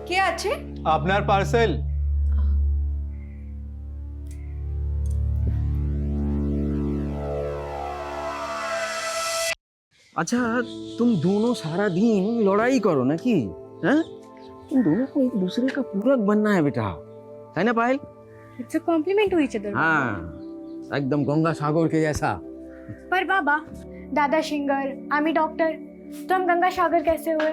কে আছে? আপনার পার্সেল। अच्छा तुम दोनों सारा दिन लड़ाई करो ना कि हैं? तुम दोनों को एक दूसरे का पूरक बनना है बेटा, है ना Payal? It's a compliment to each other. हाँ एकदम गंगा सागर के जैसा। पर बाबा, दादा सिंगर, आमी डॉक्टर, तो हम गंगा सागर कैसे हुए?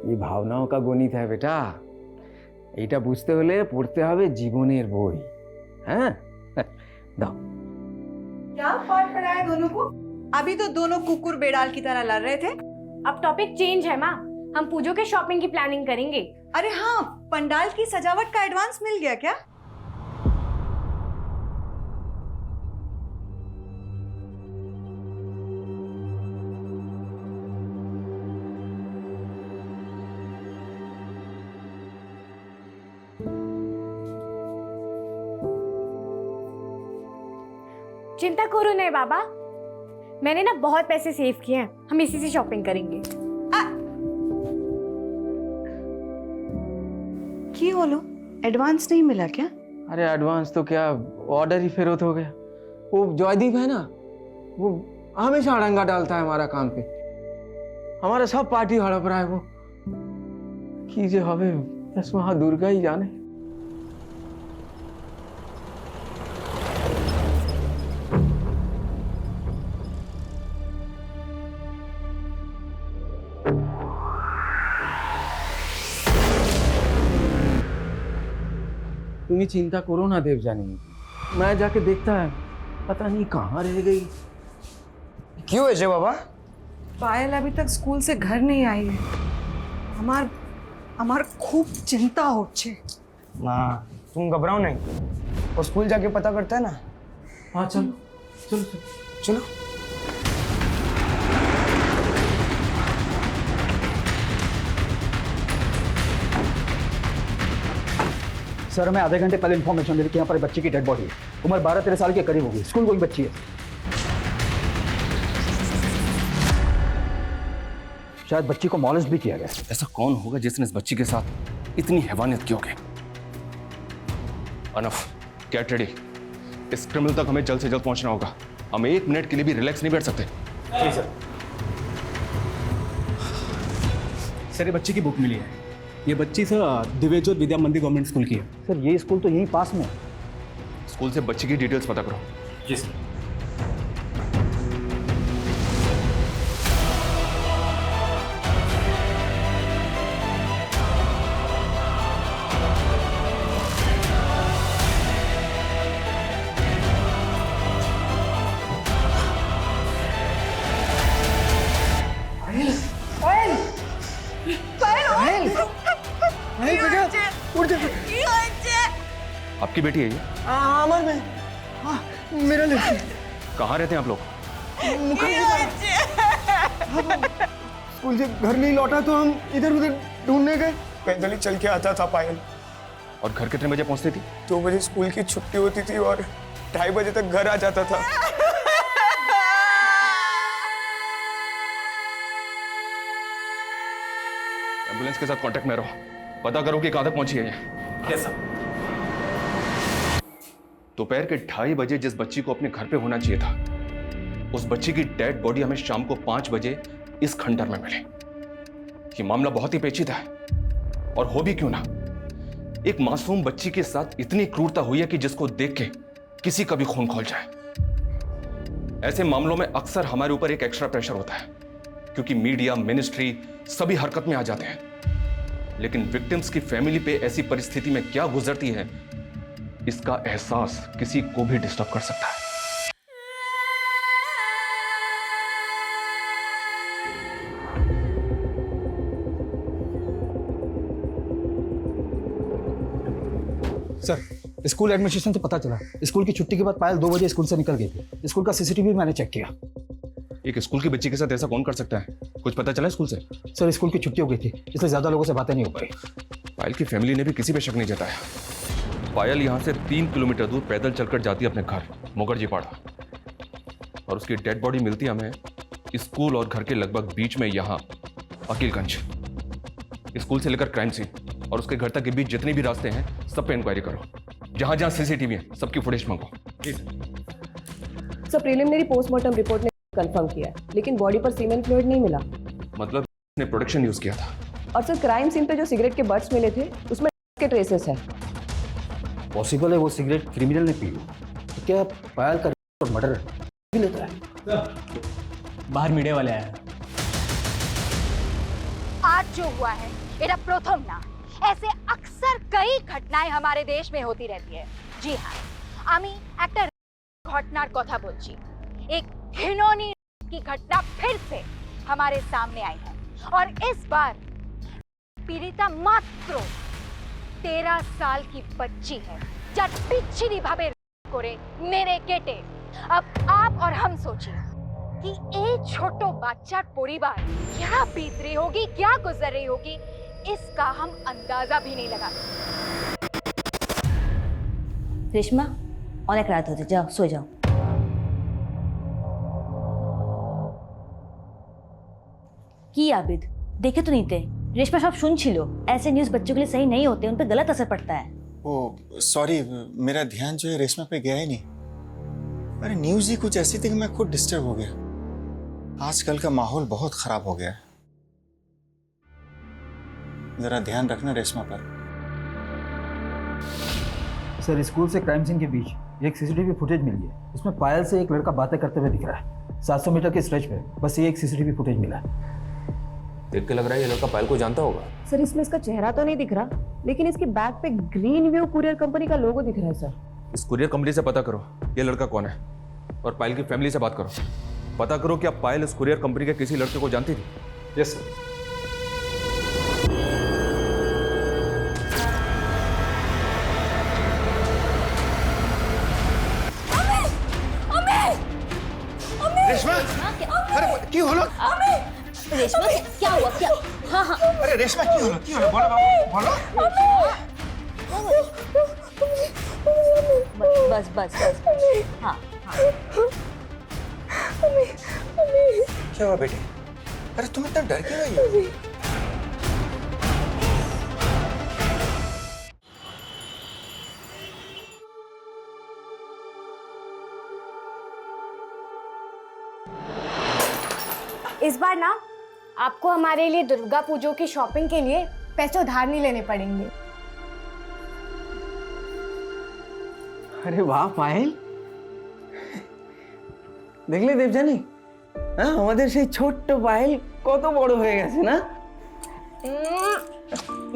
ये भावनाओं का गणित है बेटा, এটা বুঝতে হলে পড়তে হবে জীবনের বই। হ্যাঁ দাও। क्या फर्क पड़ा है दोनों को? अभी तो दोनों कुकुर बेड़ाल की तरह लड़ रहे थे। अब टॉपिक चेंज है माँ, हम पूजो के शॉपिंग की प्लानिंग करेंगे। अरे हाँ, पंडाल की सजावट का एडवांस मिल गया क्या? चिंता करो नहीं बाबा, मैंने ना बहुत पैसे सेव किए हैं, हम इसी से शॉपिंग करेंगे। की बोलो, एडवांस नहीं मिला क्या? अरे एडवांस तो क्या, ऑर्डर ही फेरत हो गया। वो जयदीप है ना, वो हमेशा अड़ंगा डालता है हमारा काम पे, हमारा सब पार्टी हड़प रहा है वो। की जे हवे बस वहां दुर्गा ही जाने। तुम्हें चिंता करो ना देवजानी, मैं जाके देखता है, पता नहीं कहाँ रह गई। क्यों है बाबा? पायल अभी तक स्कूल से घर नहीं आई है। हमार खूब चिंता हो छे। माँ तुम घबराओ नहीं, और स्कूल जाके पता करता है ना। हाँ चलो चलो चलो चलो। सर हमें आधे घंटे पहले इन्फॉर्मेशन मिली कि यहाँ पर एक बच्ची की डेड बॉडी है। उम्र 12-13 साल के करीब होगी, स्कूल गोइंग बच्ची है। शायद बच्ची को मॉलेस्ट भी किया गया। ऐसा कौन होगा जिसने इस बच्ची के साथ इतनी हैवानियत की होगी? Enough, get ready. इस क्रिमिनल तक हमें जल्द से जल्द पहुंचना होगा। हम 1 मिनट के लिए भी रिलैक्स नहीं बैठ सकते। सर ये बच्ची की बुक मिली है। ये बच्ची सर दिव्यज्योत विद्या मंदिर गवर्नमेंट स्कूल की है। सर ये स्कूल तो यहीं पास में है। स्कूल से बच्ची की डिटेल्स पता करो। जी सर। आपकी बेटी है ये? अमर में। हाँ, मेरा लड़की। कहाँ रहते हैं आप लोग? स्कूल से घर नहीं लौटा तो हम इधर उधर ढूंढने गए। पैदल ही चल के आता था पायल। और घर कितने बजे पहुंचती थी? 2 बजे स्कूल की छुट्टी होती थी और 2:30 बजे तक घर आ जाता था। एम्बुलेंस के साथ कांटेक्ट में रहो, पता करो कि कहाँ तक पहुंची है ये। Yes sir. दोपहर के 2:30 बजे जिस बच्ची को अपने घर पे होना चाहिए था, उस बच्ची की डेड बॉडी हमें शाम को 5 बजे इस खंडर में मिली। ये मामला बहुत ही पेचीदा है, और हो भी क्यों ना। एक मासूम बच्ची के साथ इतनी क्रूरता हुई है कि जिसको देख के किसी का भी खून खौल जाए। ऐसे मामलों में अक्सर हमारे ऊपर एक एक्स्ट्रा प्रेशर होता है, क्योंकि मीडिया, मिनिस्ट्री सभी हरकत में आ जाते हैं। लेकिन विक्टिम्स की फैमिली पे ऐसी परिस्थिति में क्या गुजरती है, इसका एहसास किसी को भी डिस्टर्ब कर सकता है। सर स्कूल एडमिनिस्ट्रेशन से पता चला, स्कूल की छुट्टी के बाद पायल 2 बजे स्कूल से निकल गई थी। स्कूल का सीसीटीवी मैंने चेक किया। एक स्कूल की बच्ची के साथ ऐसा कौन कर सकता है? कुछ पता चला स्कूल से? सर स्कूल की छुट्टी हो गई थी, इसलिए ज्यादा लोगों से बातें नहीं हो पाई। पायल की फैमिली ने भी किसी पे शक नहीं जताया। पायल यहाँ से 3 किलोमीटर दूर पैदल चलकर जाती है अपने घर मुखर्जी पाड़ा, और उसकी डेड बॉडी मिलती हमें स्कूल और घर के लगभग बीच में यहाँ अकीलगंज। स्कूल से लेकर क्राइम सीन और उसके घर तक के बीच जितने भी रास्ते हैं सब पे इंक्वायरी करो। जहां जहां सीसीटीवी है सबकी फुटेज मंगो। सर प्रीलिमिनरी पोस्टमार्टम रिपोर्ट ने कंफर्म किया है, लेकिन बॉडी पर सीमेंट फ्लूइड नहीं मिला। मतलब ने प्रोडक्शन यूज किया था। और सर क्राइम सीन पे जो सिगरेट के बट्स मिले थे उसमें के ट्रेसेस है। पॉसिबल है वो सिगरेट क्रिमिनल ने पी हो, तो क्या पायल का मर्डर भी लेता है? बाहर मीडिया वाले आए हैं। आज जो हुआ है এটা প্রথম না, ऐसे अक्सर कई घटनाएं हमारे देश में होती रहती है। जी हाँ, আমি একটা ঘটনার কথা বলছি। एक घिनौनी की घटना फिर से हमारे सामने आई है और इस बार पीड़िता मात्र 13 साल की बच्ची है যার বিচ্ছিরি ভাবে করে মেরে কেটে। अब आप और हम सोचिए कि एक छोटो बाচ্চার পরিবার क्या बीत रही होगी, क्या गुजर रही होगी, इसका हम अंदाजा भी नहीं लगा सकते। रेशमा অনেক রাত হচ্ছে, যাও শুয়ে যাও। কি आबिद, देखे तो नहीं थे? रेशमा सब सुन छिलो, ऐसे न्यूज़ बच्चों के लिए सही नहीं होते, उन पर गलत असर पड़ता है। ओ सॉरी, मेरा ध्यान जो है रेशमा पे गया ही नहीं। अरे न्यूज़ ही कुछ ऐसी थी कि मैं खुद डिस्टर्ब हो गया। आजकल का माहौल बहुत खराब हो गया है, जरा ध्यान रखना रेशमा पर। सर स्कूल से क्राइम सीन के बीच एक सीसीटीवी फुटेज मिली है, उसमें पायल से एक लड़का बातें करते हुए दिख रहा है। 700 मीटर के स्ट्रेच पे बस ये एक सीसीटीवी फुटेज मिला है। देख के लग रहा है ये लड़का पायल को जानता होगा। सर इसमें इसका चेहरा तो नहीं दिख रहा, लेकिन इसके बैग पे ग्रीन व्यू कुरियर कंपनी का लोगो दिख रहा है। सर इस कुरियर कंपनी से पता करो ये लड़का कौन है और पायल की फैमिली से बात करो। पता करो कि अब पायल इस कुरियर कंपनी के किसी लड़के को जानती थी। Yes sir. रेशमा, अरे क्यों हलो? रेशमा क्या हुआ? क्या? हाँ हाँ अरे रेशमा क्यों हलो? क्यों हलो? बोलो बाबू, बोलो। बस बस बस बस। हाँ हाँ। क्या हुआ बेटे? अरे तुम इतना डर क्यों रही हो? इस बार ना आपको हमारे लिए दुर्गा पूजा की शॉपिंग के लिए पैसे उधार नहीं लेने पड़ेंगे। अरे वाह पायल, দেখলে দেবজানি, হ্যাঁ আমাদের সেই ছোট্ট পায়েল কত বড় হয়ে গেছে না?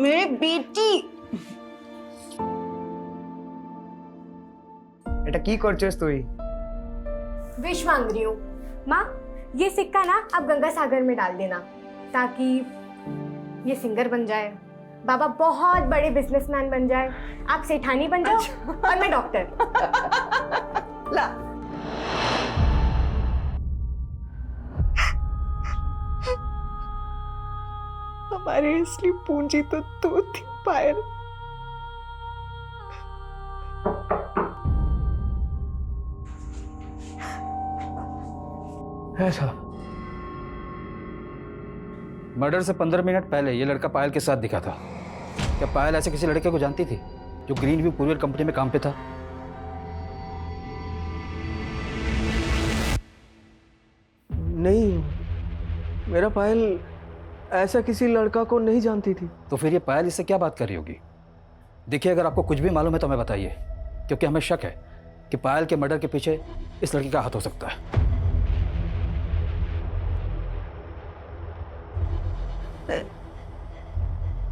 মেরে বেটি। এটা কি করছিস তুই? विश मांग रही हूँ। माँ ये सिक्का ना आप गंगा सागर में डाल देना ताकि ये सिंगर बन जाए, बाबा बहुत बड़े बिजनेसमैन बन जाए, आप सेठानी बन जाओ और मैं डॉक्टर। ला हमारी असली पूंजी तो तू थी पायल। ऐसा मर्डर से 15 मिनट पहले ये लड़का पायल के साथ दिखा था। क्या पायल ऐसे किसी लड़के को जानती थी जो ग्रीन व्यू कुरियर कंपनी में काम पे था? नहीं, मेरा पायल ऐसा किसी लड़का को नहीं जानती थी। तो फिर ये पायल इससे क्या बात कर रही होगी? देखिए अगर आपको कुछ भी मालूम है तो हमें बताइए, क्योंकि हमें शक है कि पायल के मर्डर के पीछे इस लड़की का हाथ हो सकता है।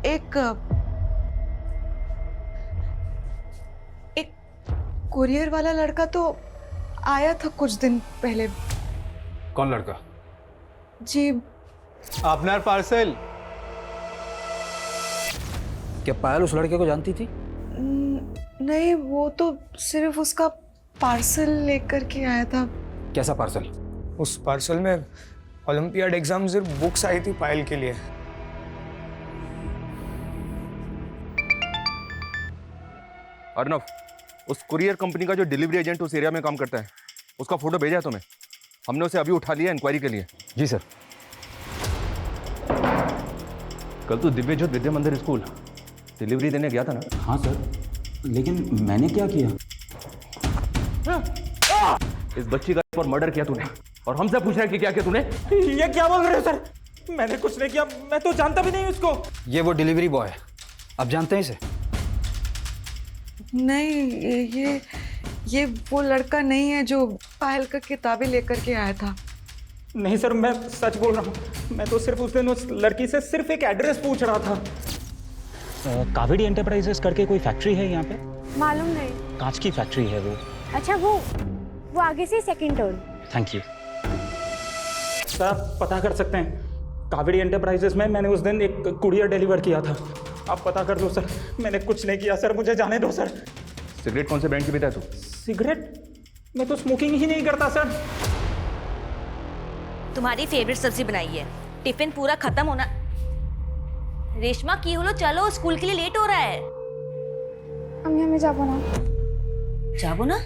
एक कुरियर वाला लड़का तो आया था कुछ दिन पहले। कौन लड़का? जी আপনার পার্সেল। क्या पायल उस लड़के को जानती थी? नहीं, वो तो सिर्फ उसका पार्सल लेकर के आया था। कैसा पार्सल? उस पार्सल में ओलंपियाड एग्जाम से बुक्स आई थी पायल के लिए। अर्नव, उस कुरियर कंपनी का जो डिलीवरी एजेंट उस एरिया में काम करता है उसका फोटो भेजा है तुम्हें। हमने उसे अभी उठा लिया इंक्वायरी के लिए। जी सर। कल तो दिव्य ज्योत विद्या मंदिर स्कूल डिलीवरी देने गया था ना? हाँ सर, लेकिन मैंने क्या किया? इस बच्ची का पर मर्डर किया तूने और हमसे पूछ रहा है कि क्या किया तूने? ये क्या बोल रहे हो सर? मैंने कुछ नहीं किया, मैं तो जानता भी नहीं उसको। ये वो डिलीवरी बॉय है, आप जानते हैं इसे? नहीं, ये वो लड़का नहीं है जो पायल का किताबें लेकर के आया था। नहीं सर, मैं सच बोल रहा हूँ। मैं तो सिर्फ उस दिन उस लड़की से सिर्फ एक एड्रेस पूछ रहा था। कावेरी एंटरप्राइजेस करके कोई फैक्ट्री है यहाँ पे? मालूम नहीं। कांच की फैक्ट्री है वो। अच्छा, वो आगे से second turn. Thank you. Sir आप पता कर सकते हैं, कावेरी एंटरप्राइजेस में मैंने उस दिन एक कुरियर डिलीवर किया था। आप पता कर दो सर, मैंने कुछ नहीं किया सर, मुझे जाने दो सर। सिगरेट कौन से ब्रांड की पीता है तू? सिगरेट? मैं तो स्मोकिंग ही नहीं करता सर। तुम्हारी फेवरेट सब्जी बनाई है, टिफिन पूरा खत्म होना। रेशमा की होलो, चलो स्कूल के लिए लेट हो रहा है। अम्मी हमें जाबो ना। जाबो ना?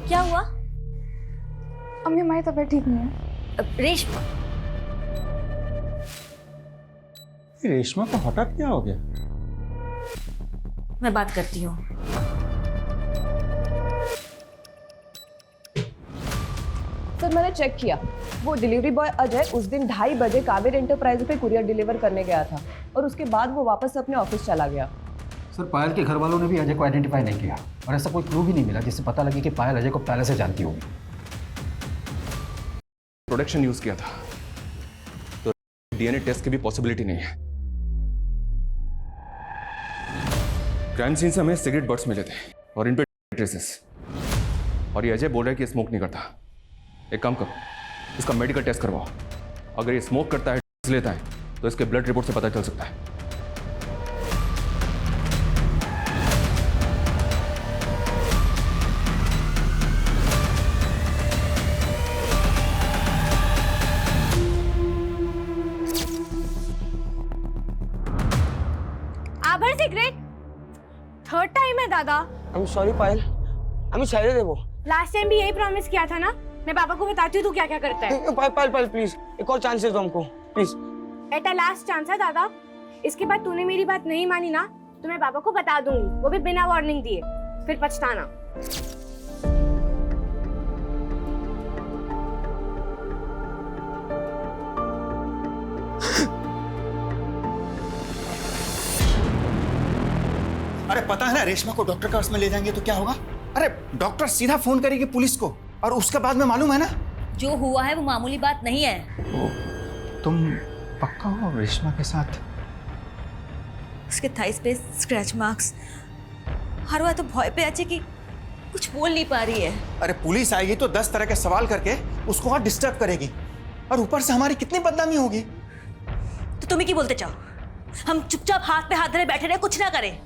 क्या हुआ? अम्मी हमारी तबीयत ठीक नहीं है। रेशमा, रेशमा को हठात क्या हो गया? मैं बात करती हूँ। सर मैंने चेक किया, वो डिलीवरी बॉय अजय उस दिन 2:30 बजे कावेरी एंटरप्राइज पे कुरियर डिलीवर करने गया था और उसके बाद वो वापस अपने ऑफिस चला गया। सर पायल के घर वालों ने भी अजय को आइडेंटिफाई नहीं किया और ऐसा कोई क्लू भी नहीं मिला जिससे पता लगे कि पायल अजय को पहले से जानती होगी। प्रोडक्शन यूज किया था तो डीएनए टेस्ट की भी पॉसिबिलिटी नहीं है। क्राइम सीन से हमें सिगरेट बट्स मिले थे और इन पे ट्रेसेस, और ये अजय बोल रहा है कि स्मोक नहीं करता। एक काम करो, इसका मेडिकल टेस्ट करवाओ। अगर ये स्मोक करता है, लेता है, तो इसके ब्लड रिपोर्ट से पता चल सकता है। आभर सिगरेट थर्ड टाइम है दादा। आई एम सॉरी पायल, हमें शायरी देवो। लास्ट टाइम भी यही प्रॉमिस किया था ना। मैं पापा को बताती हूँ तू क्या क्या करता है। पायल प्लीज, एक और चांस दे दो हमको प्लीज। एट लास्ट चांस है दादा, इसके बाद तूने मेरी बात नहीं मानी ना तो मैं पापा को बता दूंगी, वो भी बिना वार्निंग दिए, फिर पछताना। अरे पता है ना, रेशमा को डॉक्टर के पास में ले जाएंगे तो क्या होगा? अरे डॉक्टर सीधा फोन करेगी पुलिस को और उसके बाद में मालूम है ना, जो हुआ है वो मामूली बात नहीं है। तुम पक्का हो रेशमा के साथ? उसके थाइस पे स्क्रैच मार्क्स, हर बार तो भय पे अच्छे कि कुछ बोल नहीं पा रही है। अरे पुलिस आएगी तो 10 तरह के सवाल करके उसको और डिस्टर्ब करेगी और ऊपर से हमारी कितनी बदनामी होगी। तो तुम्हें क्या बोलते चाहो? हम चुपचाप हाथ पे हाथ धरे बैठे रहे, कुछ ना करें?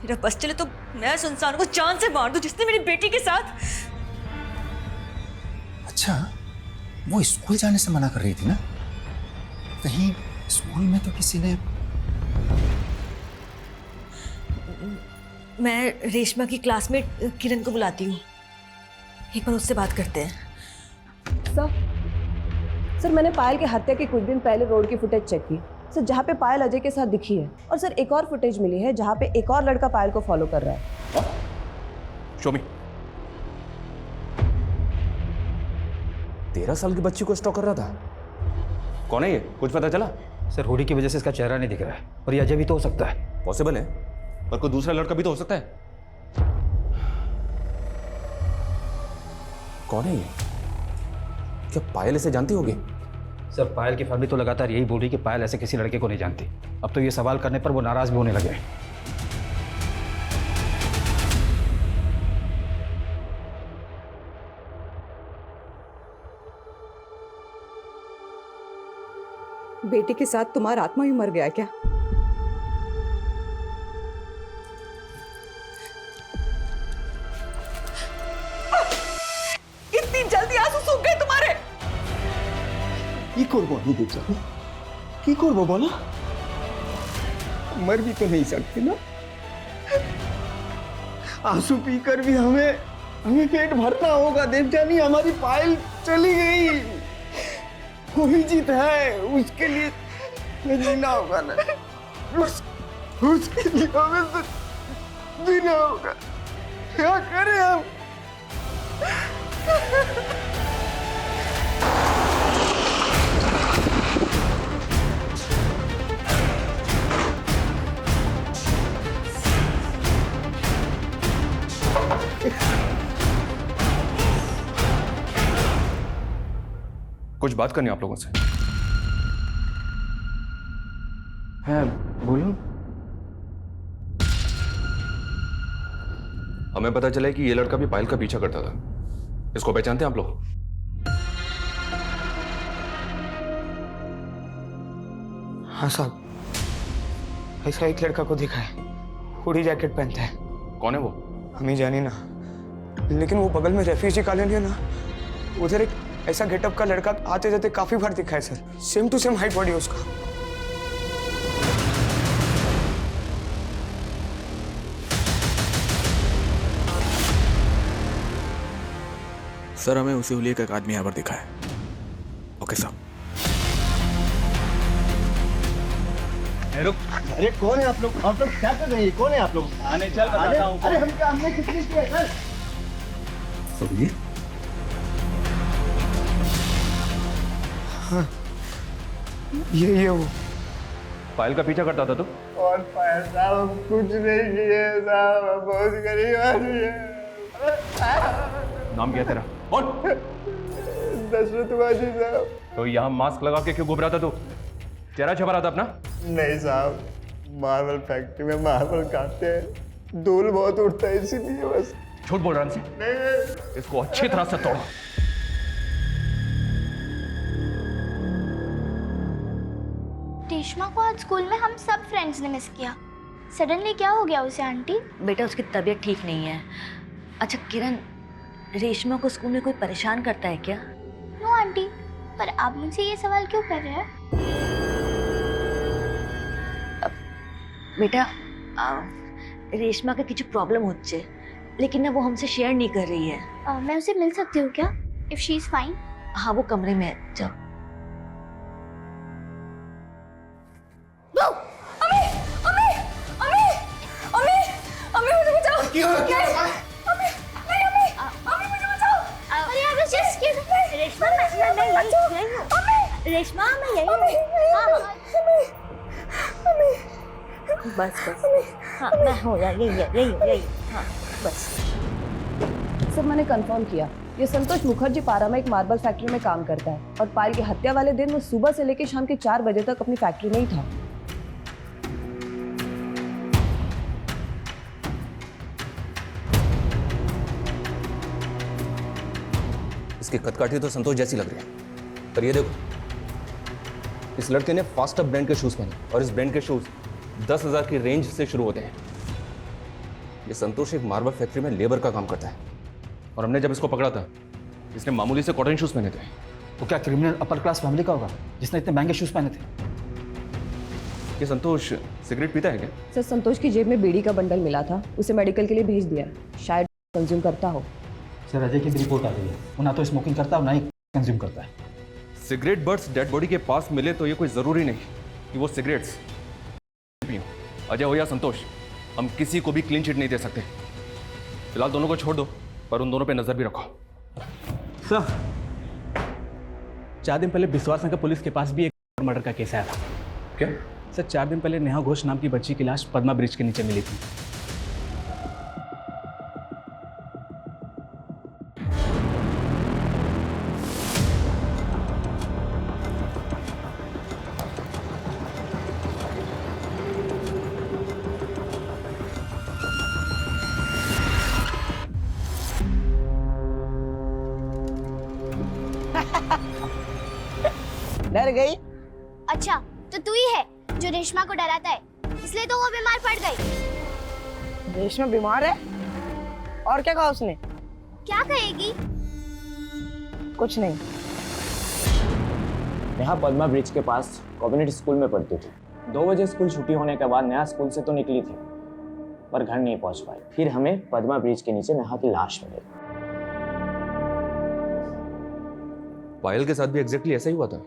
मेरा बस चले तो मैं उस इंसान को जान से मार दूं जिसने मेरी बेटी के साथ। अच्छा, वो स्कूल जाने से मना कर रही थी ना? कहीं स्कूल में तो किसी ने... मैं रेशमा की क्लासमेट किरण को बुलाती हूँ, एक बार उससे बात करते हैं। सर मैंने पायल की हत्या के कुछ दिन पहले रोड की फुटेज चेक की सर, जहाँ पे पायल अजय के साथ दिखी है। और सर एक और फुटेज मिली है जहाँ पे एक और लड़का पायल को फॉलो कर रहा है। शो मी। 13 साल की बच्ची को स्टॉक कर रहा था? कौन है ये, कुछ पता चला? सर हुडी की वजह से इसका चेहरा नहीं दिख रहा है और ये अजय भी तो हो सकता है। पॉसिबल है, पर कोई दूसरा लड़का भी तो हो सकता है। कौन है ये? क्या पायल इसे जानती होगी? सर पायल की फैमिली तो लगातार यही बोल रही कि पायल ऐसे किसी लड़के को नहीं जानती। अब तो ये सवाल करने पर वो नाराज भी होने लगे हैं। बेटी के साथ तुम्हारा आत्मा ही मर गया क्या? इतनी जल्दी आंसू सूख गए तुम्हारे? কি করবো আমি বেচারা, কি করবো বলো? मर भी तो नहीं सकते ना, आंसू पीकर भी हमें पेट भरना होगा। देवजानी हमारी पायल चली गई, वही जीत है, उसके लिए जीना होगा ना, उसके लिए हमें तो जीना होगा। क्या करें हम? कुछ बात करनी है आप लोगों से। है, बोलो। हमें पता चला है कि ये लड़का भी पायल का पीछा करता था। इसको पहचानते हैं आप लोग? हाँ साहब, ऐसा एक लड़का को देखा है, हुडी जैकेट पहनता है। कौन है वो? हमें जानी ना, लेकिन वो बगल में रेफ्यूजी कॉलोनी है ना, उधर एक ऐसा गेटअप का लड़का आते जाते काफी बार दिखा है sir. Same to same height body है उसका। सर हमें उसी हुलिये का एक आदमी यहाँ पर दिखा है। ओके साहब। अरे कौन है आप लोग क्या कर रहे हैं? कौन है आप लोग? आने चल बताता हूँ। अरे हमने कितनी किया सर? हाँ, ये वो पायल का पीछा करता था तू? और पायल साहब हम कुछ नहीं किए साहब, हम बहुत गरीब आदमी है। नाम क्या तेरा? बोल। दशरथ बाजी साहब। तो यहाँ मास्क लगा के क्यों घूम रहा था तू? चेहरा छपा रहा था अपना? नहीं साहब, मार्बल फैक्ट्री में मार्बल काटते हैं, धूल बहुत उड़ता है इसीलिए बस। झूठ बोल रहा है? नहीं। इसको अच्छी तरह से तोड़ो। रेशमा को आज स्कूल में हम सब फ्रेंड्स ने मिस किया। सडनली क्या हो गया उसे आंटी? बेटा उसकी तबीयत ठीक नहीं है। अच्छा किरण, रेशमा को स्कूल में कोई परेशान करता है क्या? नो आंटी, पर आप मुझसे ये सवाल क्यों कर रहे हैं? बेटा रेशमा का कुछ प्रॉब्लम होच्छे, लेकिन ना वो हमसे शेयर नहीं कर रही है। मैं उसे मिल सकती हूँ क्या? If she is fine. हाँ वो कमरे में है, जाओ। रेशमा मैं यही हूँ। बस हाँ मैं हूँ यही हाँ बस। सर मैंने कंफर्म किया, ये संतोष मुखर्जी पारामाइक मार्बल फैक्ट्री में काम करता है और पायल की हत्या वाले दिन वो सुबह से लेकर शाम के 4 बजे तक अपनी फैक्ट्री में ही था। इसकी कदकाठी तो संतोष जैसी लग रही है, पर ये देखो, इस लड़के ने फास्टर ब्रांड के शूज पहने और इस ब्रांड के शूज 10,000 की रेंज से शुरू होते हैं। ये संतोष एक मार्बल फैक्ट्री में लेबर का काम करता है और हमने जब इसको पकड़ा था, इसने मामूली से कॉटन शूज पहने थे। वो क्या क्रिमिनल अपर क्लास फैमिली का होगा जिसने इतने महंगे शूज पहने थे? ये संतोष सिगरेट पीता है क्या? सर संतोष की जेब में बीड़ी का बंडल मिला था, उसे मेडिकल के लिए भेज दिया, शायद कंज्यूम करता हो। सर अजय की भी रिपोर्ट आ गई है, वो ना तो स्मोकिंग करता है और ना ही कंज्यूम करता है। सिगरेट बर्ड्स डेड बॉडी के पास मिले तो ये कोई ज़रूरी नहीं कि वो सिगरेट्स पियो। अजय हो या संतोष, हम किसी को भी क्लीन चिट नहीं दे सकते। फिलहाल दोनों को छोड़ दो, पर उन दोनों पे नज़र भी रखो। सर 4 दिन पहले बिस्वास नगर पुलिस के पास भी एक मर्डर का केस आया था। क्या? सर 4 दिन पहले नेहा घोष नाम की बच्ची की लाश पद्मा ब्रिज के नीचे मिली थी। डर गई? अच्छा तो तू ही है जो रेशमा को डराता है, इसलिए तो वो बीमार पड़ गई। रेशमा बीमार है? और क्या कहा उसने? क्या कहेगी? कुछ नहीं। नेहा पद्मा ब्रिज के पास कम्युनिटी स्कूल में पढ़ती थी। 2 बजे स्कूल छुट्टी होने के बाद नेहा स्कूल से तो निकली थी, पर घर नहीं पहुंच पाई। फिर हमें पद्मा ब्रिज के नीचे नेहा की लाश मिली। पायल के साथ भी एग्जैक्टली ऐसा ही हुआ था।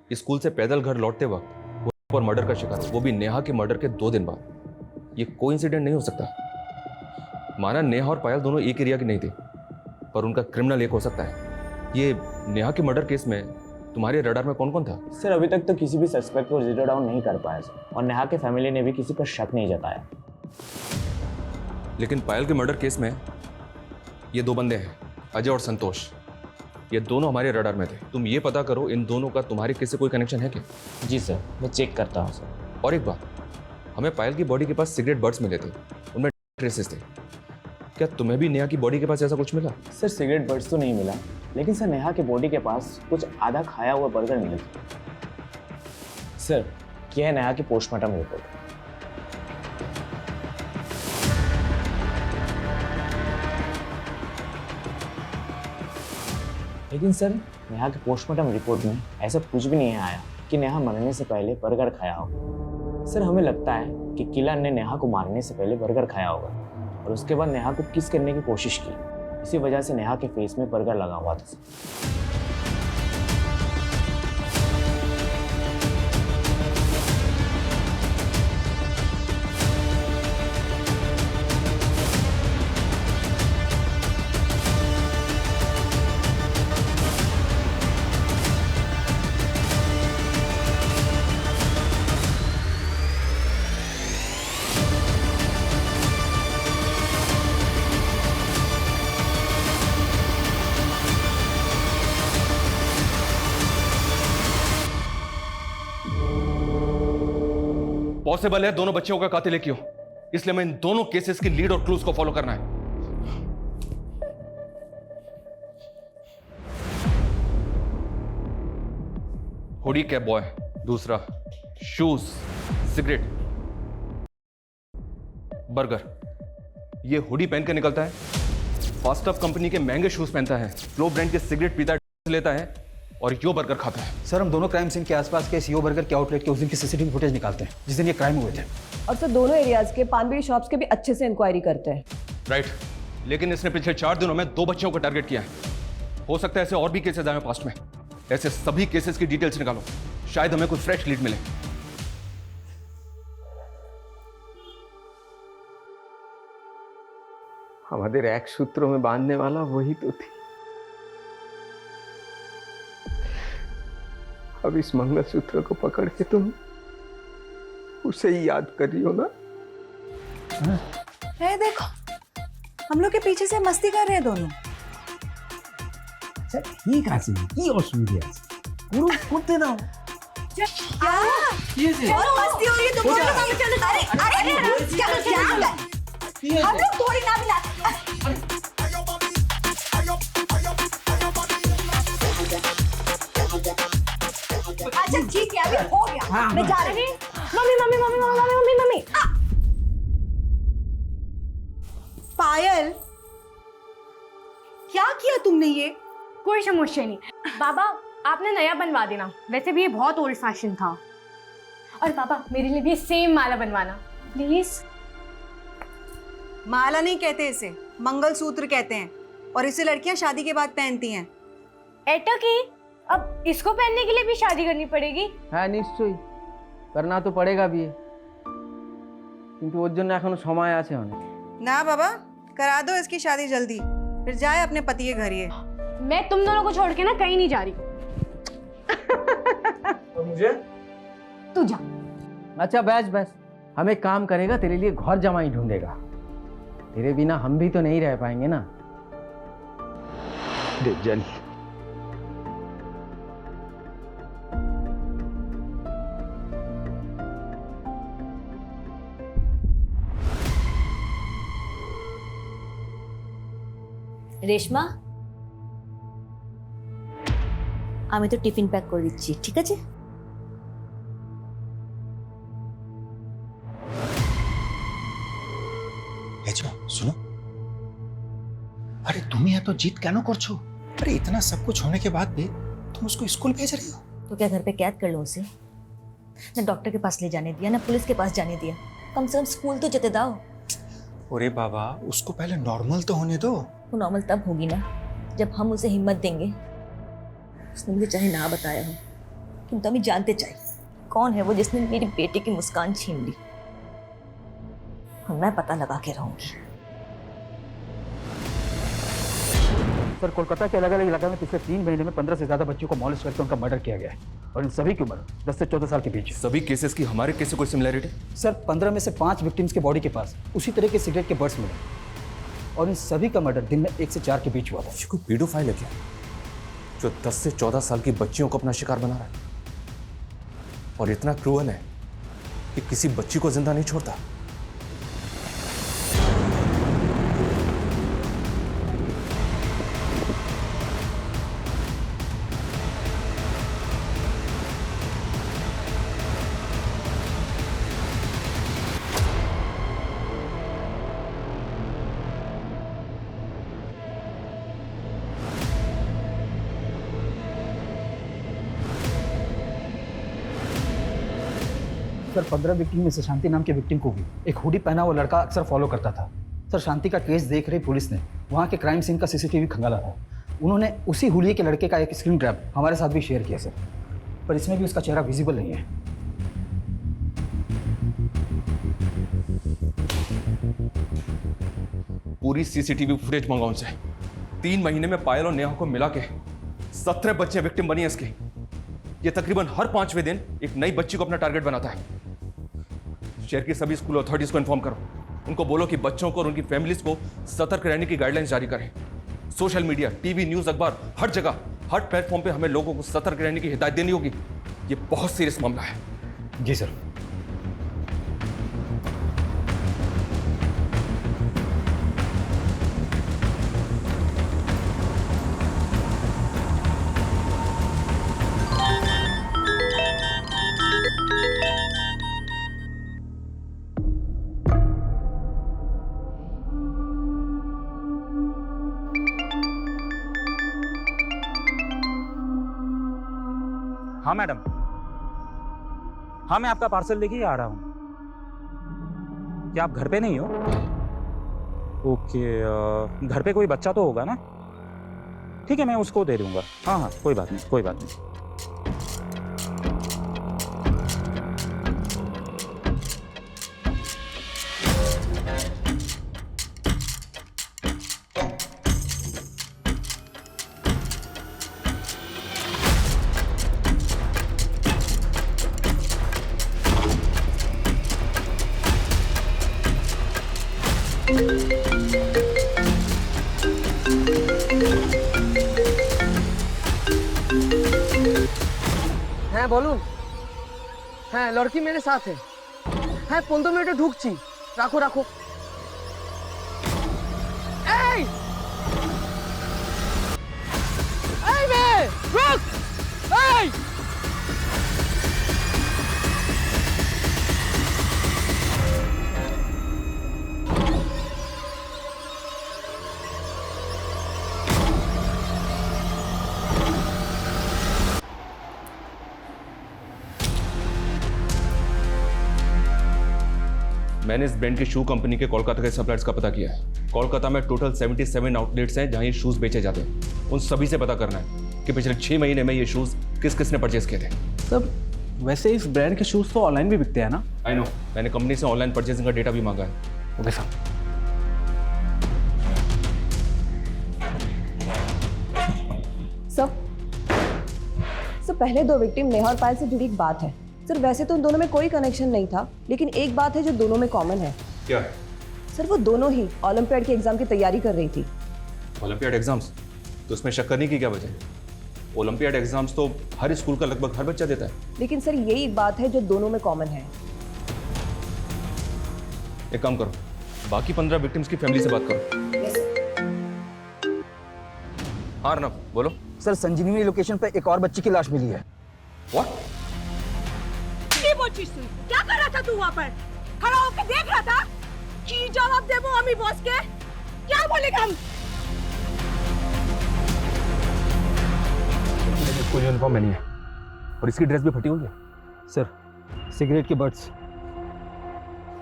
कि स्कूल से पैदल घर लौटते वक्त वो पर मर्डर का शिकार हो, वो भी नेहा के मर्डर के 2 दिन बाद। ये कोइंसिडेंट नहीं हो सकता। माना नेहा और पायल दोनों एक एरिया की नहीं थी, पर उनका क्रिमिनल एक हो सकता है। ये नेहा के मर्डर केस में तुम्हारे रडार में कौन कौन था? सर अभी तक तो किसी भी सस्पेक्ट को जीरो डाउन नहीं कर पाया सर, और नेहा के फैमिली ने भी किसी पर शक नहीं जताया। लेकिन पायल के मर्डर केस में ये 2 बंदे हैं, अजय और संतोष। ये दोनों हमारे रडार में थे। तुम ये पता करो इन दोनों का तुम्हारे केस से कोई कनेक्शन है क्या? जी सर, मैं चेक करता हूँ सर। और एक बात, हमें पायल की बॉडी के पास सिगरेट बर्ड्स मिले थे, उनमें ट्रेसेस थे। क्या तुम्हें भी नेहा की बॉडी के पास ऐसा कुछ मिला? सर सिगरेट बर्ड्स तो नहीं मिला, लेकिन सर नेहा के बॉडी के पास कुछ आधा खाया हुआ बर्गर मिले थे। सर यह है नेहा की पोस्टमार्टम रिपोर्ट। लेकिन सर नेहा के पोस्टमार्टम रिपोर्ट में ऐसा कुछ भी नहीं आया कि नेहा मरने से पहले बर्गर खाया हो। सर हमें लगता है कि किलर ने नेहा को मारने से पहले बर्गर खाया होगा और उसके बाद नेहा को किस करने की कोशिश की। इसी वजह से नेहा के फेस में बर्गर लगा हुआ था। पॉसिबल है दोनों बच्चियों का कातिल एक ही हो, इसलिए मैं इन दोनों केसेस की लीड और क्लूज को फॉलो करना है। हुडी कैप बॉय, दूसरा शूज, सिगरेट, बर्गर। ये हुडी पहन के निकलता है, फास्टअप कंपनी के महंगे शूज पहनता है, फ्लो ब्रांड के सिगरेट पीता लेता है और यो बर्गर खाता है। सर हम दोनों क्राइम सीन के आसपास के यो बर्गर के आउटलेट के उस दिन की सीसीटीवी फुटेज निकालते हैं जिस दिन ये क्राइम हुए थे। और सर दोनों एरियाज के पान शॉप्स के भी अच्छे से इंक्वायरी करते हैं। राइट, लेकिन इसने पिछले 4 दिनों में 2 बच्चियों को टारगेट किया है। हो सकता है ऐसे और भी केसेस आए पास्ट में। ऐसे सभी केसेस की डिटेल्स निकालो, शायद हमें कोई फ्रेश लीड मिले। हमारे एक सूत्रों में बांधने वाला वही तो थी। अब इस मंगलसूत्र को पकड़ के तुम उसे ही याद कर रही हो ना? है देखो, हम लोग के पीछे से मस्ती कर रहे हैं दोनों। ठीक है, की असुविधा পুরো করতে দাও। क्या मस्ती हो रही है तुम लोग? अरे चलो क्या हम लोग थोड़ी ना मिला। अच्छा ठीक है, अभी हो गया। मैं जा रही हूँ। Mummy mummy mummy mummy mummy mummy. Payal, क्या किया तुमने ये? कोई समस्या नहीं बाबा, आपने नया बनवा देना। वैसे भी ये बहुत ओल्ड फैशन था। और पापा मेरे लिए भी सेम माला बनवाना प्लीज। माला नहीं कहते इसे, मंगलसूत्र कहते हैं, और इसे लड़कियां शादी के बाद पहनती हैं। एटो की अब इसको पहनने के लिए भी शादी करनी पड़ेगी? हाँ निश्चय करना तो पड़ेगा भी, किंतु ওর জন্য এখনো সময় আছে অনেক। ना बाबा, करा दो इसकी शादी जल्दी, फिर जाए अपने पति के घर। ये मैं तुम दोनों को छोड़ के ना कहीं नहीं जा रही। और मुझे? तू जा। अच्छा बस बस, हम एक काम करेगा, तेरे लिए घर जमाई ढूंढेगा। तेरे बिना हम भी तो नहीं रह पाएंगे ना। देख जानी রেশমা, আমি তো টিফিন প্যাক করে দিচ্ছি, ঠিক আছে? सुनो, अरे तुम यहाँ तो जीत क्या करछो? अरे इतना सब कुछ होने के बाद भी तुम उसको स्कूल भेज रही हो? तो क्या घर पे कैद कर लो उसे? ना डॉक्टर के पास ले जाने दिया, ना पुलिस के पास जाने दिया। कम से कम स्कूल तो जेते दाओ। अरे बाबा, उसको पहले नॉर्मल तो होने दो। वो नॉर्मल तब होगी ना जब हम उसे हिम्मत देंगे। उसने मुझे चाहे ना बताया हो, किंतु हमें जानते चाहिए कौन है वो जिसने मेरी बेटी की मुस्कान छीन ली, और मैं पता लगा के रहूंगी। सर, कोलकाता के अलग अलग इलाके में पिछले 3 महीने में 15 से ज्यादा बच्चों को मॉलेस्ट करके उनका मर्डर किया गया है, और इन सभी की उम्र 10 से 14 साल के बीच है। सभी केसेस की हमारे केस से कोई सिमिलरिटी? सर, 15 में से 5 विक्टिम्स के बॉडी के पास उसी तरह के सिगरेट के बर्ड्स मिले, और इन सभी का मर्डर दिन में 1 से 4 के बीच हुआ था। ये कोई पेडोफाइल है क्या, जो 10 से 14 साल की बच्चियों को अपना शिकार बना रहा है, और इतना क्रूअल है कि किसी बच्ची को जिंदा नहीं छोड़ता? सर, 15 विक्टिम में से शांति नाम के विक्टिम को भी एक हुडी पहना हुआ लड़का अक्सर फॉलो करता था। सर, शांति का केस देख रही पुलिस ने वहाँ के क्राइम सीन का सीसीटीवी खंगाला था। उन्होंने उसी हुलिये के लड़के का एक स्क्रीन ग्रैब हमारे साथ भी शेयर किया सर, पर इसमें भी उसका चेहरा विजिबल नहीं है। पूरी सीसीटीवी फुटेज मंगाओ उनसे। 3 महीने में पायल और नेहा को मिला के 17 बच्चे विक्टिम बनी है इसकी। ये तकरीबन हर 5वें दिन एक नई बच्ची को अपना टारगेट बनाता है। शहर की सभी स्कूल अथॉरिटीज को इन्फॉर्म करो, उनको बोलो कि बच्चों को और उनकी फैमिलीज को सतर्क रहने की गाइडलाइंस जारी करें। सोशल मीडिया, टीवी, न्यूज, अखबार, हर जगह, हर प्लेटफॉर्म पे हमें लोगों को सतर्क रहने की हिदायत देनी होगी। ये बहुत सीरियस मामला है। जी सर। हाँ मैडम, हाँ मैं आपका पार्सल लेके ही आ रहा हूँ। क्या आप घर पे नहीं हो? ओके, घर पे कोई बच्चा तो होगा ना? ठीक है, मैं उसको दे दूंगा। हाँ हाँ, कोई बात नहीं, कोई बात नहीं। হ্যাঁ বলুন। হ্যাঁ, লড়কি মেরে সাথে। হ্যাঁ, 15 মিনিটে ঢুকছি। রাখো রাখো। এই এই মেয়ে, রুক! এই मैंने इस ब्रांड की शू कंपनी के कोलकाता के सप्लायर्स का पता किया है। कोलकाता में टोटल 77 आउटलेट्स हैं जहां ये शूज़ बेचे जाते हैं। उन सभी से पता करना है कि पिछले 6 महीने में ये शूज़ किस किस ने परचेज किए थे। सर, वैसे इस ब्रांड के शूज़ तो ऑनलाइन भी बिकते हैं ना? आई नो, मैंने कंपनी से ऑनलाइन परचेजिंग का डेटा भी मांगा है। Okay sir. सर, पहले 2 विक्टिम नेहा और पायल से जुड़ी एक बात है। सर, वैसे तो उन दोनों में कोई कनेक्शन नहीं था, लेकिन एक बात है जो दोनों में कॉमन है। क्या? सर, वो दोनों ही ओलंपियाड के एग्जाम की तैयारी कर रही थी। Olympiad exams? तो उसमें शक करने की क्या वजह? ओलंपियाड एग्जाम्स तो हर स्कूल का लगभग हर बच्चा देता है। लेकिन सर, यही एक बात है जो दोनों में कॉमन है। एक काम करो, बाकी 15 विक्टिम्स की फैमिली से बात करो। हाँ अर्नब, बोलो। सर, संजीवनी लोकेशन पे एक और बच्ची की लाश मिली है। व्हाट? क्या कर रहा था तू वहाँ पर? खड़ा होकर देख रहा था? की जवाब दे वो अम्मी बॉस के? क्या बोलेगा हम? कोई यूनिफॉर्म में नहीं है और इसकी ड्रेस भी फटी हुई है। सर, सिगरेट के बर्ड्स।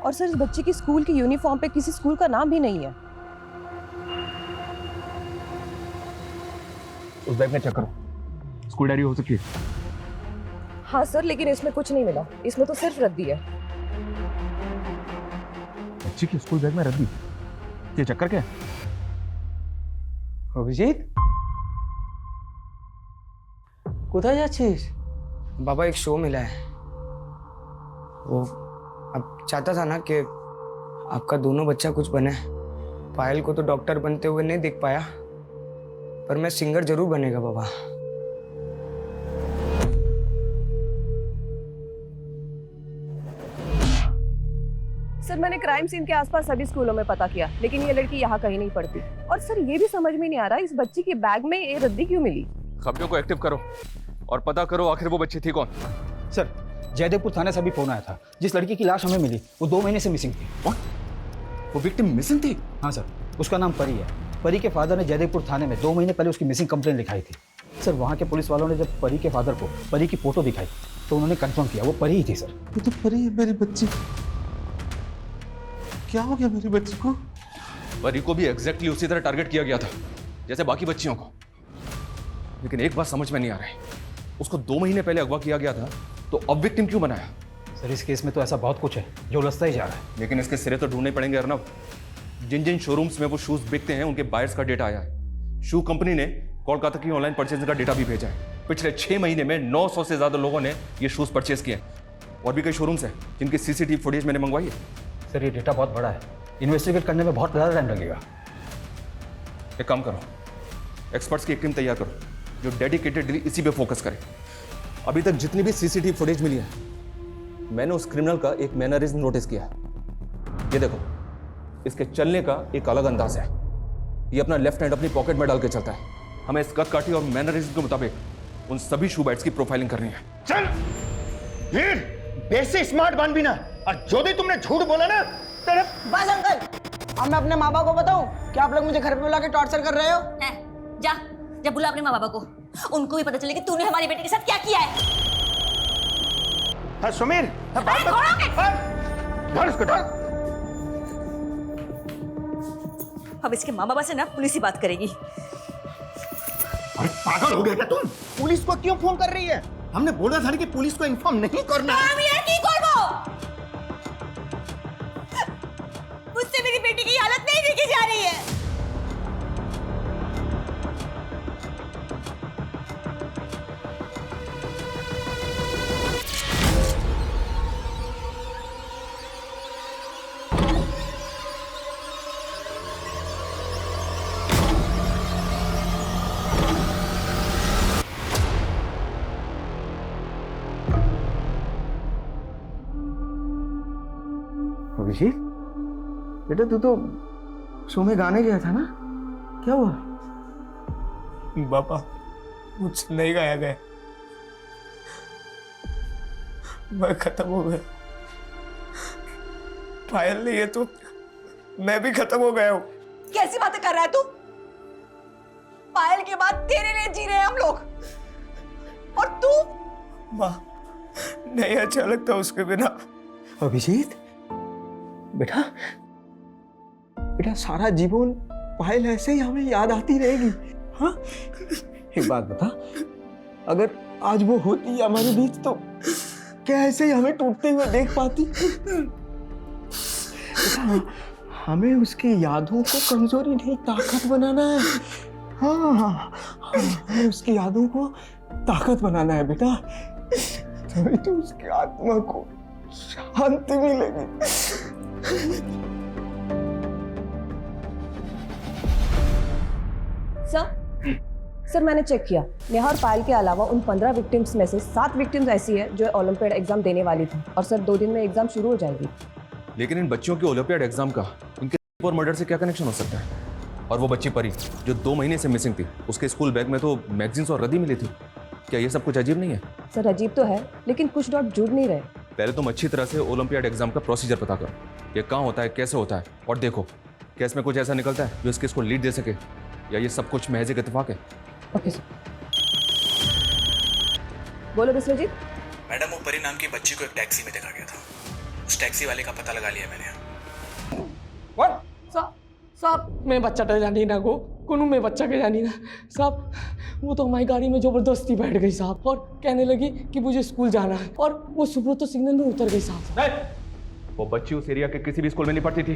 और सर, इस बच्चे की स्कूल की यूनिफॉर्म पे किसी स्कूल का नाम भी नहीं है। उस बैग में चेक करो, स्कूल डायरी हो सकती है। हाँ सर, लेकिन इसमें कुछ नहीं मिला, इसमें तो सिर्फ रद्दी है। बच्ची की स्कूल बैग में रद्दी, ये चक्कर क्या है? অভিজিৎ কোথায় যাচ্ছিস? बाबा एक शो मिला है, वो अब चाहता था ना कि आपका दोनों बच्चा कुछ बने। पायल को तो डॉक्टर बनते हुए नहीं देख पाया, पर मैं सिंगर जरूर बनेगा बाबा। सर मैंने क्राइम सीन के आसपास सभी स्कूलों में पता किया, लेकिन ये लड़की यहाँ कहीं नहीं पढ़ती। और सर ये भी समझ में नहीं आ रहा इस बच्ची के बैग में ये रद्दी क्यों मिली। खबरों को एक्टिव करो और पता करो आखिर वो बच्ची थी कौन। सर जयदेवपुर थाने से अभी फोन आया था, जिस लड़की की लाश हमें मिली वो 2 महीने से मिसिंग थी। वो विक्टिम मिसिंग थी? हाँ सर, उसका नाम परी है। परी के फादर ने जयदेवपुर थाने में 2 महीने पहले उसकी मिसिंग कंप्लेंट लिखाई थी। सर वहाँ के पुलिस वालों ने जब परी के फादर को परी की फोटो दिखाई तो उन्होंने कंफर्म किया वो परी ही थी। सर ये तो परी है मेरी बच्ची। क्या हो गया मेरी बच्ची को? परी को भी एग्जैक्टली उसी तरह टारगेट किया गया था जैसे बाकी बच्चियों को। लेकिन एक बात समझ में नहीं आ रही, उसको 2 महीने पहले अगवा किया गया था तो अब विक्टिम क्यों बनाया? सर इस केस में तो ऐसा बहुत कुछ है जो उलझता ही जा रहा है। लेकिन इसके सिरे तो ढूंढने पड़ेंगे अर्नब। जिन जिन शोरूम्स में वो शूज बिकते हैं उनके बायर्स का डेटा आया है। शू कंपनी ने कोलकाता की ऑनलाइन परचेजिंग का डेटा भी भेजा है। पिछले 6 महीने में 900 से ज्यादा लोगों ने ये शूज परचेज किए। और भी कई शोरूम्स हैं जिनकी सीसीटीवी फुटेज मैंने मंगवाई है। सर ये डेटा बहुत बड़ा है, इन्वेस्टिगेट करने में बहुत ज़्यादा टाइम लगेगा। एक काम करो, एक्सपर्ट्स की एक टीम तैयार करो जो डेडिकेटेडली इसी पे फोकस करे। अभी तक जितनी भी सीसीटीवी फुटेज मिली है मैंने उस क्रिमिनल का एक मैनरिज्म नोटिस किया है। ये देखो, इसके चलने का एक अलग अंदाज है। ये अपना लेफ्ट हैंड अपनी पॉकेट में डाल के चलता है। हमें इसका काटी और मैनरिज्म के मुताबिक उन सभी शू बाइट्स की प्रोफाइलिंग करनी है। चल वीर, बेसे स्मार्ट बन भी ना, और जो भी तुमने झूठ बोला ना तेरे। बस अंकल, अब मैं अपने माँ बाप को बताऊं कि आप लोग मुझे घर पे बुला के टॉर्चर कर रहे हो? जा जा बुला अपने माँ बाबा को, उनको भी पता चले कि तूने हमारी बेटी के साथ क्या किया है। हाँ सुमीर, हाँ, बात धर इसको, धर। अब इसके माँ बाबा से ना पुलिस ही बात करेगी। अरे पागल हो गया क्या तुम? पुलिस को क्यों फोन कर रही है? हमने बोला था कि पुलिस को इन्फॉर्म नहीं करना। मुझसे मेरी बेटी की हालत नहीं देखी जा रही है। अभिजीत बेटा, तू तो शो में गाने गया था ना, क्या हुआ? बाबा मुझसे नहीं गाया गया, मैं खत्म हो गया। पायल नहीं है तो मैं भी खत्म हो गया हूँ। कैसी बातें कर रहा है तू? पायल के बाद तेरे लिए जी रहे हैं हम लोग, और तू? माँ नहीं अच्छा लगता उसके बिना। अभिजीत बेटा, बेटा सारा जीवन पायल ऐसे ही हमें याद आती रहेगी। हाँ, एक बात बता, अगर आज वो होती हमारे बीच तो क्या ऐसे ही हमें टूटते हुए देख पाती? बेटा हमें उसकी यादों को कमजोरी नहीं ताकत बनाना है। हाँ हाँ, हमें उसकी यादों को ताकत बनाना है बेटा, तभी तो उसकी आत्मा को शांति मिलेगी। सर मैंने चेक किया, नेहा और पायल के अलावा उन 15 विक्टिम्स में से 7 विक्टिम्स ऐसी है जो ओलंपियाड एग्जाम देने वाली थी, और सर 2 दिन में एग्जाम शुरू हो जाएगी। लेकिन इन बच्चियों के ओलंपियाड एग्जाम का इनके और मर्डर से क्या कनेक्शन हो सकता है? और वो बच्ची परी जो 2 महीने से मिसिंग थी, उसके स्कूल बैग में तो मैगजीन्स और रद्दी मिली थी। क्या ये सब कुछ अजीब नहीं है? सर अजीब तो है, लेकिन कुछ डॉट जुड़ नहीं रहे। पहले तुम अच्छी तरह से ओलंपियाड एग्जाम का प्रोसीजर पता करो, ये कहाँ होता है, कैसे होता है, और देखो क्या इसमें कुछ ऐसा निकलता है जो इस केस को लीड दे सके, या ये सब कुछ महज एक इत्तेफाक है। Okay sir. बोलो विश्वजीत। मैडम, वो परी नाम की बच्ची को एक टैक्सी में देखा गया था, उस टैक्सी वाले का पता लगा लिया मैंने। व्हाट? साहब मैं बच्चा नहीं ना को कोनू में बच्चा के जानी ना साहब, वो तो हमारी गाड़ी में जबरदस्ती बैठ गई साहब और कहने लगी कि मुझे स्कूल जाना है और वो सुब्रतो सिग्नल में उतर गई साहब। वो बच्ची उस एरिया के किसी भी स्कूल में नहीं पढ़ती थी।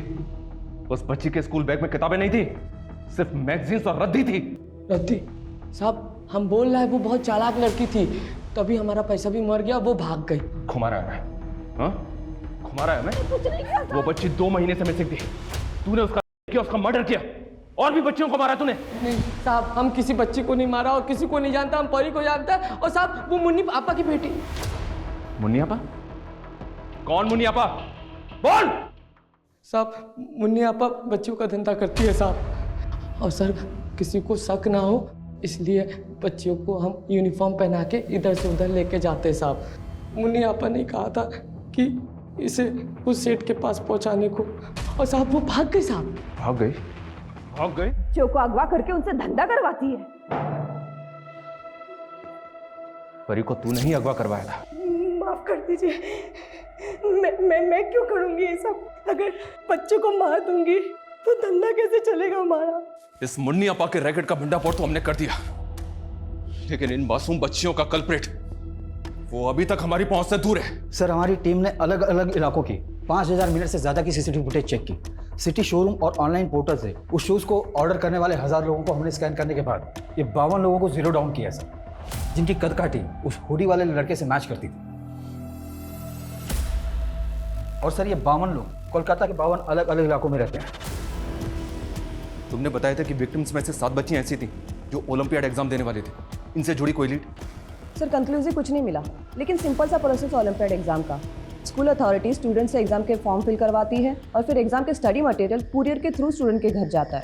उस बच्ची के स्कूल बैग में किताबें नहीं थी, सिर्फ मैगजीन्स और रद्दी थी। रद्दी साहब, हम बोल रहे हैं वो बहुत चालाक लड़की थी, तभी हमारा पैसा भी मर गया, वो भाग गई। घुमा रहा है हाँ? घुमा रहा है मैं? वो बच्ची 2 महीने से मिसिंग थी। तूने उसका मर्डर किया और भी बच्चियों को मारा तूने। नहीं साहब, हम किसी बच्ची को नहीं मारा और किसी को नहीं जानता, हम परी को जानता है। और साहब वो मुन्नी आपा की बेटी। मुन्नी आपा? कौन मुन्नी आपा? बोल। साहब मुन्नी आपा बच्चियों का धंधा करती है साहब, और सर किसी को शक ना हो इसलिए बच्चियों को हम यूनिफॉर्म पहना के इधर से उधर लेके जाते हैं साहब। मुन्नी आपा ने कहा था कि इसे उस सेठ के पास पहुंचाने को, और साहब वो भाग गई साहब। भाग गई? भाग गई? बच्चों को अगवा करके उनसे धंधा करवाती है। परी को तू नहीं अगवा करवाया था? माफ कर दीजिए, मैं क्यों करूंगी ये सब? अगर बच्चों को मार दूंगी तो धंधा कैसे चलेगा हमारा? इस मुन्नी आपा के रैकेट का भंडाफोड़ तो हमने कर दिया, लेकिन इन मासूम बच्चियों का कल्प्रिट वो अभी तक हमारी पहुंच से दूर है। सर हमारी टीम ने अलग अलग इलाकों की 5000 मिनट से ज्यादा की सीसीटीवी फुटेज चेक की। सिटी शोरूम और ऑनलाइन पोर्टल से उस शूज को ऑर्डर करने वाले 1000 लोगों को हमने स्कैन करने के बाद ये 52 लोगों को जीरो डाउन किया सर, जिनकी कद काठी उस हुडी वाले लड़के से मैच करती थी। और सर ये 52 लोग कोलकाता के 52 अलग अलग इलाकों में रहते हैं। तुमने बताया था कि विक्टिम्स में से 7 बच्चियां ऐसी थी जो ओलंपियाड एग्जाम देने वाली थी। इनसे जुड़ी कोई लीड? सर कंक्लूसिव कुछ नहीं मिला, लेकिन सिंपल सा प्रोसेस ओलंपियाड एग्जाम का। स्कूल अथॉरिटी स्टूडेंट से एग्जाम के फॉर्म फिल करवाती है और फिर एग्जाम के स्टडी मटेरियल कुरियर के थ्रू स्टूडेंट के घर जाता है।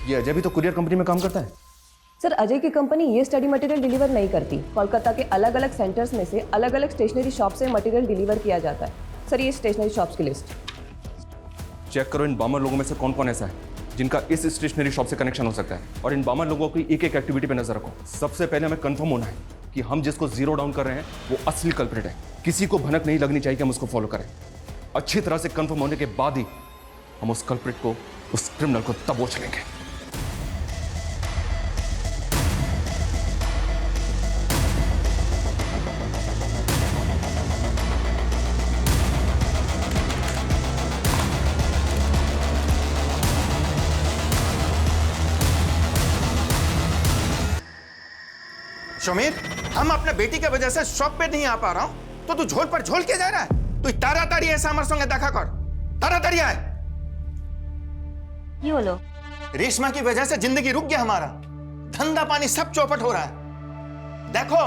ये अजय भी तो कुरियर कंपनी में काम करता है? सर अजय की कंपनी ये स्टडी मटेरियल डिलीवर नहीं करती। कोलकाता के अलग अलग सेंटर्स में से अलग अलग स्टेशनरी शॉप से मटेरियल डिलीवर किया जाता है। सर ये स्टेशनरी शॉप्स की लिस्ट चेक करो। इन 52 लोगों में से कौन कौन ऐसा है जिनका इस स्टेशनरी शॉप से कनेक्शन हो सकता है, और इन 52 लोगों की एक एक एक्टिविटी पे नजर रखो। सबसे पहले हमें कंफर्म होना है कि हम जिसको जीरो डाउन कर रहे हैं वो असली कल्प्रिट है। किसी को भनक नहीं लगनी चाहिए कि हम उसको फॉलो करें। अच्छी तरह से कंफर्म होने के बाद ही हम उस कल्प्रिट को, उस क्रिमिनल को दबोच लेंगे। शमीर, हम अपने बेटी के वजह से शॉप पे नहीं आ पा रहा हूं तो तू झोल पर झोल के जा रहा है। तू ताराताड़ी ऐसा हमारे संगे देखा कर। ताराताड़ी आए। ये बोलो, रेशमा की वजह से जिंदगी रुक गया हमारा। धंधा पानी सब चौपट हो रहा है। देखो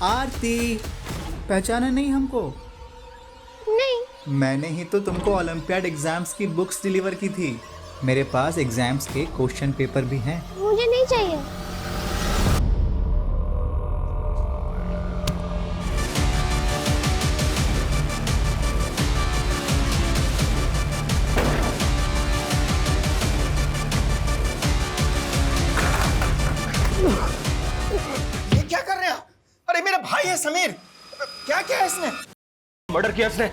आरती, पहचाना नहीं हमको? नहीं। मैंने ही तो तुमको ओलंपियाड एग्जाम्स की बुक्स डिलीवर की थी। मेरे पास एग्जाम्स के क्वेश्चन पेपर भी हैं। मुझे नहीं चाहिए। ये क्या कर रहे हो? अरे मेरा भाई है समीर। क्या क्या है इसने? मर्डर किया इसने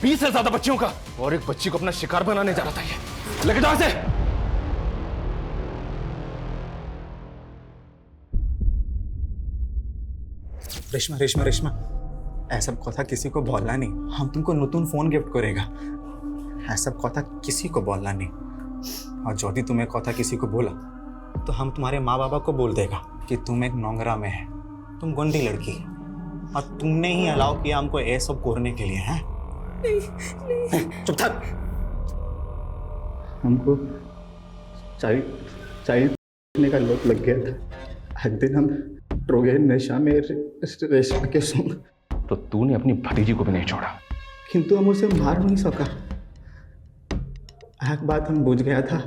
20 से ज्यादा बच्चियों का, और एक बच्ची को अपना शिकार बनाने जा रहा था। ये लेके जाओ इसे। रेशमा रेशमा रेशमा, ऐसा কথা किसी को बोलना नहीं। हम तुमको नतून फोन गिफ्ट करेगा। ऐसा কথা किसी को बोलना नहीं, और यदि तुम्हें কথা किसी को बोला तो हम तुम्हारे माँ बाबा को बोल देगा कि तुम एक नोंगरा में है, तुम गंदी लड़की, और तुमने ही अलाउ किया हमको ये सब करने के लिए। हैं? नहीं। चुप थक। हमको चाय का लत लग गया था। एक दिन हम ड्रो गए नशा में रेशमा के संग। तो तूने अपनी भतीजी को भी नहीं छोड़ा। किंतु हम उसे मार नहीं सका। एक बात हम बुझ गया था,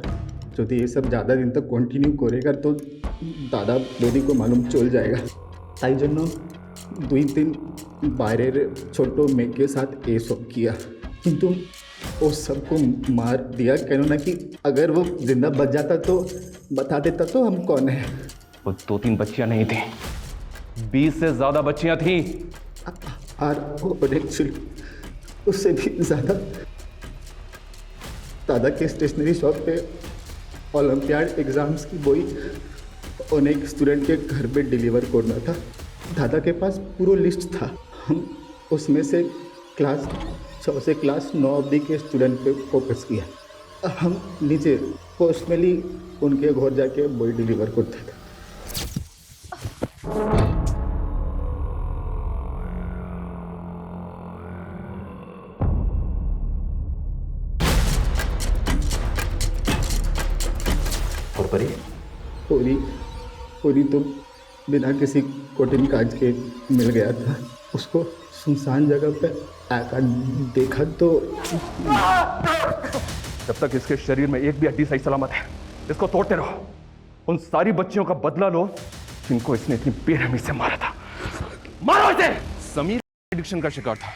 यदि ये सब ज़्यादा दिन तक कंटिन्यू करेगा तो दादा दादी को मालूम चल जाएगा। ताई जन्नो 2 दिन बाहर छोटो मेघ के साथ ये सब किया, किंतु वो सबको मार दिया। कहना ना कि अगर वो जिंदा बच जाता तो बता देता तो हम कौन है। वो 2-3 बच्चियां नहीं थी, 20 से ज्यादा बच्चियां थी। और एक्चुअली उससे भी ज़्यादा दादा के स्टेशनरी शॉप पे ओलंपियाड एग्ज़ाम्स की बोई अनेक स्टूडेंट के घर पे डिलीवर करना था। दादा के पास पूरा लिस्ट था। हम उसमें से क्लास 6 से क्लास 9 अवधि के स्टूडेंट पे फोकस किया। हम नीचे पर्सनली उनके घर जाके बोई डिलीवर करते थे। और परी? पूरी तो बिना किसी कठिन काज के मिल गया था। उसको सुनसान जगह पे आकर देखा तो जब तक इसके शरीर में एक भी हड्डी सही सलामत है, इसको तोड़ते रहो। उन सारी बच्चियों का बदला लो जिनको इसने इतनी बेरहमी से मारा था। मारो इसे! समीर एडिक्शन का शिकार था।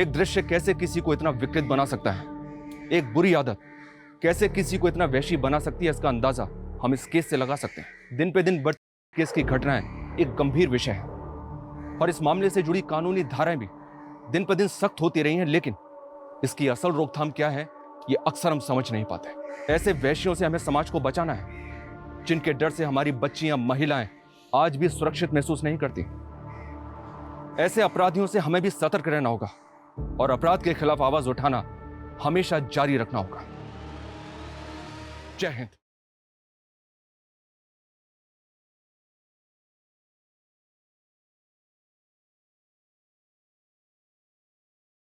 एक दृश्य कैसे किसी को इतना विकृत बना सकता है, एक बुरी आदत कैसे किसी को इतना वैशी बना सकती है, इसका अंदाजा हम इस केस से लगा सकते हैं। दिन पे दिन बढ़ती केस की घटनाएं एक गंभीर विषय है और इस मामले से जुड़ी कानूनी धाराएं भी दिन पर दिन सख्त होती रही हैं, लेकिन इसकी असल रोकथाम क्या है ये अक्सर हम समझ नहीं पाते। ऐसे वैश्यों से हमें समाज को बचाना है, जिनके डर से हमारी बच्चियां, महिलाएं आज भी सुरक्षित महसूस नहीं करती। ऐसे अपराधियों से हमें भी सतर्क रहना होगा और अपराध के खिलाफ आवाज उठाना हमेशा जारी रखना होगा। जय हिंद।